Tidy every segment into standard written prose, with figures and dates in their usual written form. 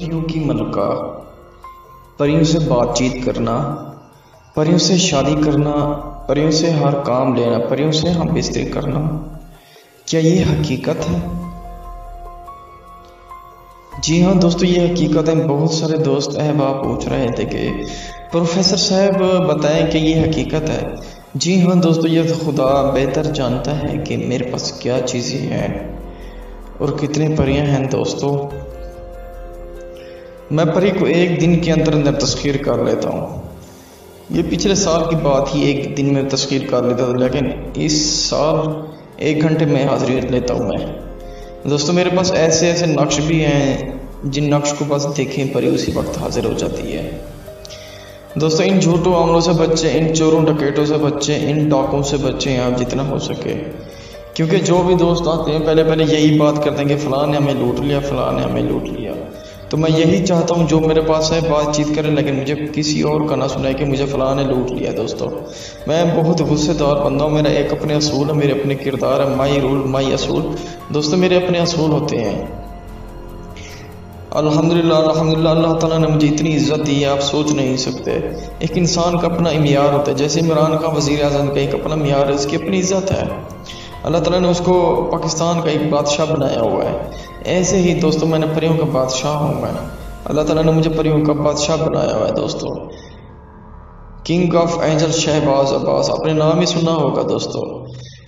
परियों की मलका, परियों से बातचीत करना, परियों से शादी करना, परियों से हर काम लेना, परियों से हम बिस्तरी करना, क्या ये हकीकत है? जी हाँ दोस्तों, ये हकीकत है। बहुत सारे दोस्त अहबाब पूछ रहे थे कि प्रोफेसर साहब बताएं कि ये हकीकत है। जी हाँ दोस्तों, ये तो खुदा बेहतर जानता है कि मेरे पास क्या चीज़ें हैं और कितने परियां हैं दोस्तों। मैं परी को एक दिन के अंदर अंदर तस्खीर कर लेता हूँ। ये पिछले साल की बात ही एक दिन में तस्खीर कर लेता था, लेकिन इस साल 1 घंटे में हाजिरी लेता हूँ मैं। दोस्तों मेरे पास ऐसे ऐसे नक्श भी हैं जिन नक्श को बस देखें परी उसी वक्त हाजिर हो जाती है। दोस्तों इन झूठों अमलों से बच्चे, इन चोरों डकैतों से बच्चे, इन डाकों से बच्चे आप जितना हो सके, क्योंकि जो भी दोस्त आते हैं पहले पहले यही बात करते हैं कि फ़लाँ ने हमें लूट लिया, फ़लाँ ने हमें लूट लिया। तो मैं यही चाहता हूँ जो मेरे पास है बातचीत करें, लेकिन मुझे किसी और का ना सुनाए कि मुझे फ़लाँ ने लूट लिया। दोस्तों मैं बहुत गुस्सेदार बंदा हूँ, मेरा एक अपने असूल है, मेरे अपने किरदार है, माई रूल माई असूल। दोस्तों मेरे अपने असूल होते हैं। अल्हम्दुलिल्लाह अल्हम्दुलिल्लाह, अल्लाह ताला ने मुझे इतनी इज्जत दी है आप सोच नहीं सकते। एक इंसान का अपना मियार होता है, जैसे इमरान खान वज़ीर आज़म का एक अपना मियार है, उसकी अपनी इज्जत है। अल्लाह ताला ने उसको पाकिस्तान का एक बादशाह बनाया हुआ है। ऐसे ही दोस्तों मैंने परियों का बादशाह हूँ मैं। अल्लाह ताला ने मुझे परियों का बादशाह बनाया हुआ है दोस्तों। King of angel Shahbaz Abbas, आपने नाम ही सुना होगा दोस्तों।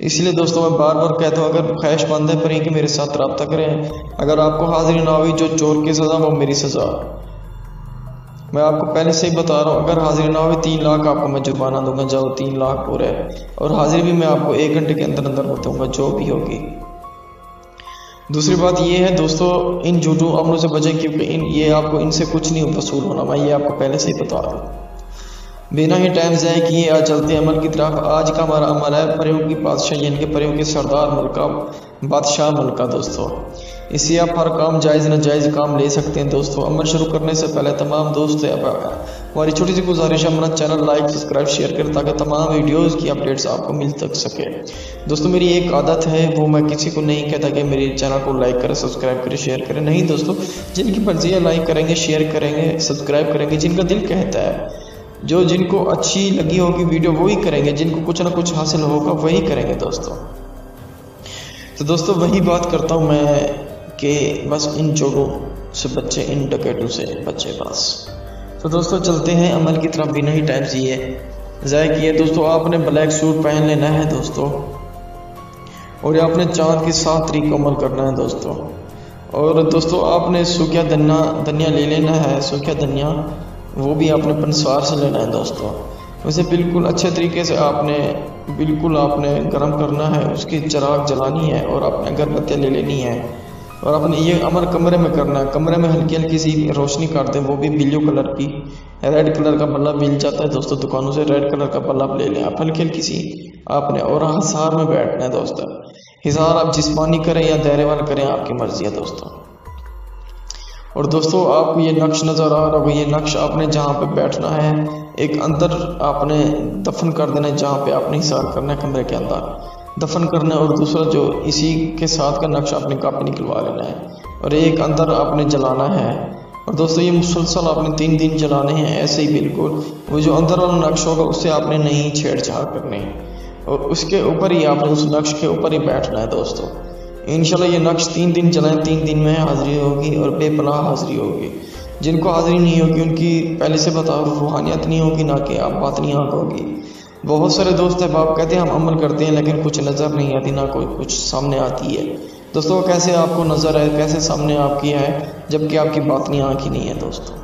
इसलिए दोस्तों मैं बार बार कहता हूँ, अगर ख्वाहिशमंद है परी कि मेरे साथ रब्ता करें। अगर आपको हाजिरी ना हुई, जो चोर की सज़ा वो मेरी सज़ा। मैं आपको पहले से ही बता रहा हूँ, अगर हाजिरी ना हुई 3 लाख आपको मैं जुर्माना दूंगा, जाओ 3 लाख पूरे। और हाजिरी भी मैं आपको 1 घंटे के अंदर अंदर बताऊंगा जो भी होगी। दूसरी बात ये है दोस्तों, इन झूठों अमलों से बचें, क्योंकि ये आपको इनसे कुछ नहीं वसूल होना। मैं ये आपको पहले से ही बता रहा हूँ। बिना ही टाइम ज़ाय किए आज चलते हैं अमल की तरफ। आज का हमारा अमल है परियों की बादशाह, यानी कि परियों के सरदार मुल्का, बादशाह मुल्का। दोस्तों इससे आप हर काम जायज़ नाजायज़ काम ले सकते हैं। दोस्तों अमल शुरू करने से पहले तमाम दोस्त हमारी छोटी सी गुजारिश है, हमारा चैनल लाइक सब्सक्राइब शेयर करें ताकि तमाम वीडियोज़ की अपडेट्स आपको मिल तक सके। दोस्तों मेरी एक आदत है, वो मैं किसी को नहीं कहता कि मेरे चैनल को लाइक करें, सब्सक्राइब करें, शेयर करें। नहीं दोस्तों, जिनकी मर्जी है लाइक करेंगे, शेयर करेंगे, सब्सक्राइब करेंगे। जिनका दिल कहता है, जो जिनको अच्छी लगी होगी वीडियो वही करेंगे, जिनको कुछ ना कुछ हासिल होगा वही करेंगे दोस्तों। तो दोस्तों वही बात करता हूँ मैं कि बस इन चोरों से बच्चे, इन डकैतों से बच्चे बस। तो दोस्तों चलते हैं अमल की तरफ बिना ही टाइम दिए ज़ाय किए। दोस्तों आपने ब्लैक सूट पहन लेना है दोस्तों, और ये आपने चाँद की 7 तारीख को अमल करना है दोस्तों। और दोस्तों आपने सूखा धनिया ले लेना है, सूखा धनिया वो भी आपने पंसार से लेना है दोस्तों। वैसे बिल्कुल अच्छे तरीके से आपने गर्म करना है, उसकी चिराग जलानी है और आपने अगरबत्तियाँ ले लेनी है। और आपने ये अमल कमरे में करना है। कमरे में हल्की हल्की सी रोशनी कर दें, वो भी ब्लू कलर की, रेड कलर का बल्ब मिल जाता है दोस्तों दुकानों से, रेड कलर का बल्ब ले लें आप हल्की हल्की सी आपने। और हिसार में बैठना है दोस्तों। हिसार आप जिस्मानी करें या दायरे वाला करें, आपकी मर्जी है दोस्तों। और दोस्तों आपको ये नक्श नज़र आ रहा होगा, ये नक्श आपने जहाँ पे बैठना है एक अंदर आपने दफन कर देना है, जहाँ पे आपने हिसार करना है कमरे के अंदर दफन करना है। और दूसरा जो इसी के साथ का नक्श आपने कापी निकलवा लेना है और एक अंदर आपने जलाना है। और दोस्तों ये मुसलसल आपने 3 दिन जलाने हैं ऐसे ही बिल्कुल। वो जो अंदर वाला नक्श होगा उससे आपने नहीं छेड़छाड़ करनी, और उसके ऊपर ही आपने उस नक्श के ऊपर ही बैठना है दोस्तों। इंशाल्लाह ये नक्श 3 दिन चलाएं, 3 दिन में हाजिरी होगी और बेपनाह हाजिरी होगी। जिनको हाजिरी नहीं होगी उनकी पहले से बताओ रूहानियत नहीं होगी, ना कि आप बातनी आँख होगी। बहुत सारे दोस्त हैं बाप कहते हैं हम अमल करते हैं लेकिन कुछ नज़र नहीं आती, ना कोई कुछ सामने आती है। दोस्तों कैसे आपको नज़र है, कैसे सामने आपकी है, जबकि आपकी बातनी आँख ही नहीं है दोस्तों।